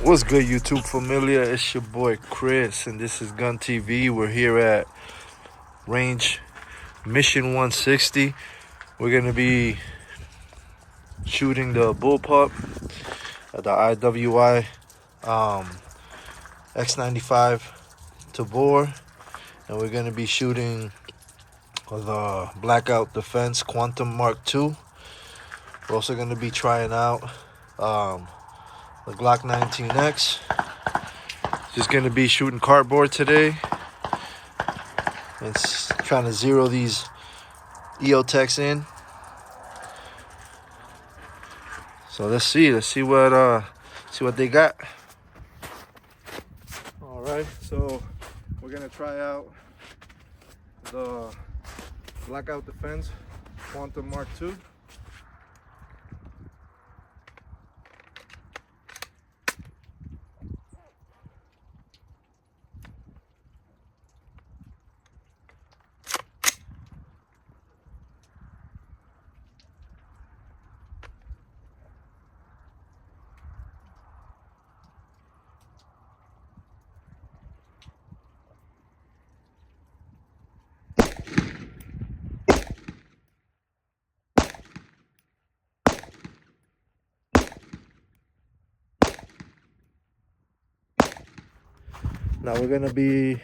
What's good, YouTube familia? It's your boy Chris, and this is Gun TV. We're here at Range Mission 160. We're gonna be shooting the bullpup, the IWI X95 Tavor, and we're gonna be shooting the Blackout Defense Quantum Mark II. We're also gonna be trying out the Glock 19X. Just gonna be shooting cardboard today. It's trying to zero these EOTechs in. So let's see what they got. All right, so we're gonna try out the Blackout Defense Quantum Mark II. Now we're gonna be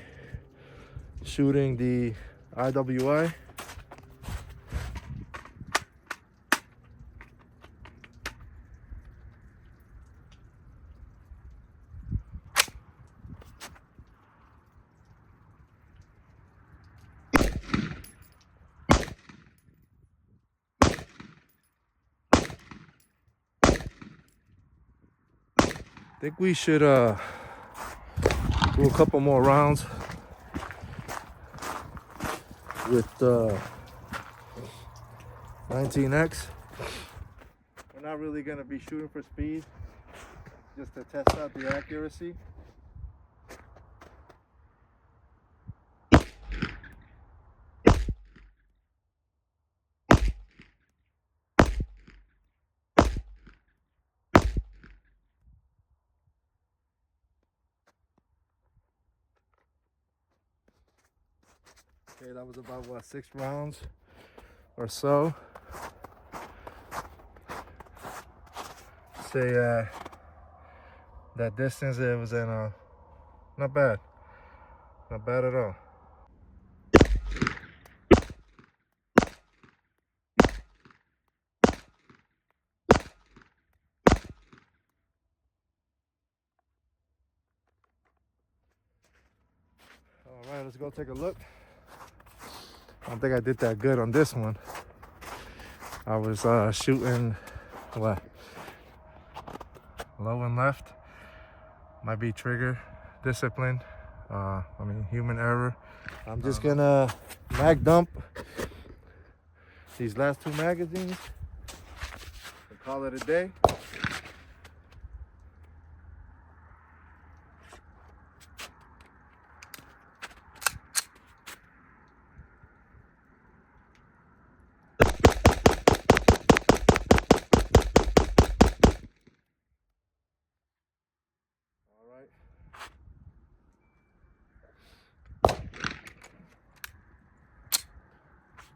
shooting the IWI. I think we should do a couple more rounds with the 19X. We're not really gonna be shooting for speed, just to test out the accuracy. Okay, that was about what, 6 rounds or so. Say that distance, it was in not bad at all. All right, let's go take a look. I don't think I did that good on this one. I was shooting what, low and left. Might be trigger discipline. Human error. I'm just gonna mag dump these last 2 magazines and call it a day.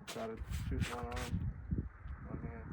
Try to shoot one arm, one hand.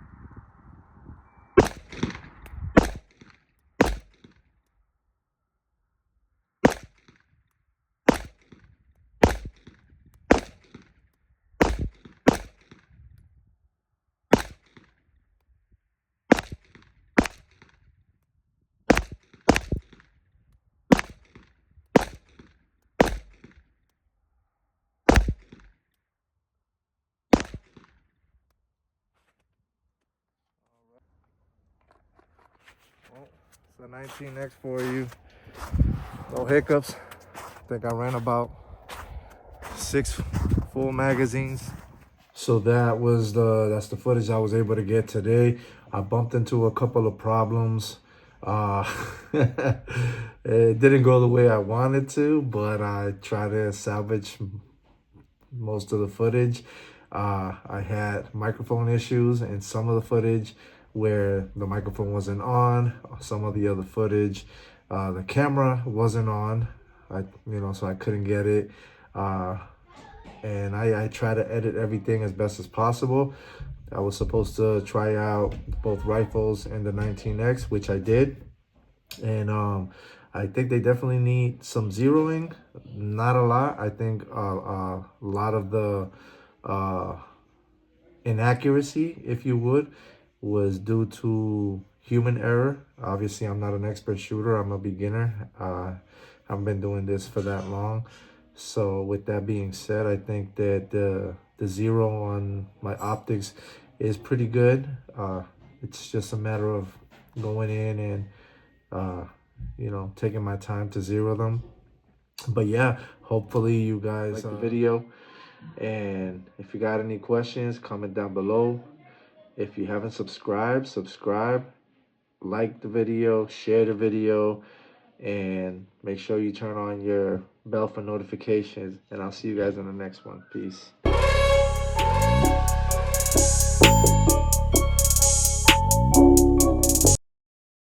Well, it's a 19X for you. No hiccups. I think I ran about 6 full magazines. So that's the footage I was able to get today. I bumped into a couple of problems. It didn't go the way I wanted to, but I tried to salvage most of the footage. I had microphone issues in some of the footage where the microphone wasn't on. Some of the other footage, The camera wasn't on, so I couldn't get it. And I try to edit everything as best as possible. I was supposed to try out both rifles and the 19X, which I did. And I think they definitely need some zeroing, not a lot. I think a lot of the uh, inaccuracy, if you would, was due to human error. Obviously, I'm not an expert shooter. I'm a beginner. I haven't been doing this for that long. So with that being said, I think that the zero on my optics is pretty good. It's just a matter of going in and taking my time to zero them. But yeah, hopefully you guys like the video. And if you got any questions, comment down below. If you haven't subscribed, subscribe, like the video, share the video, and make sure you turn on your bell for notifications. And I'll see you guys in the next one. Peace.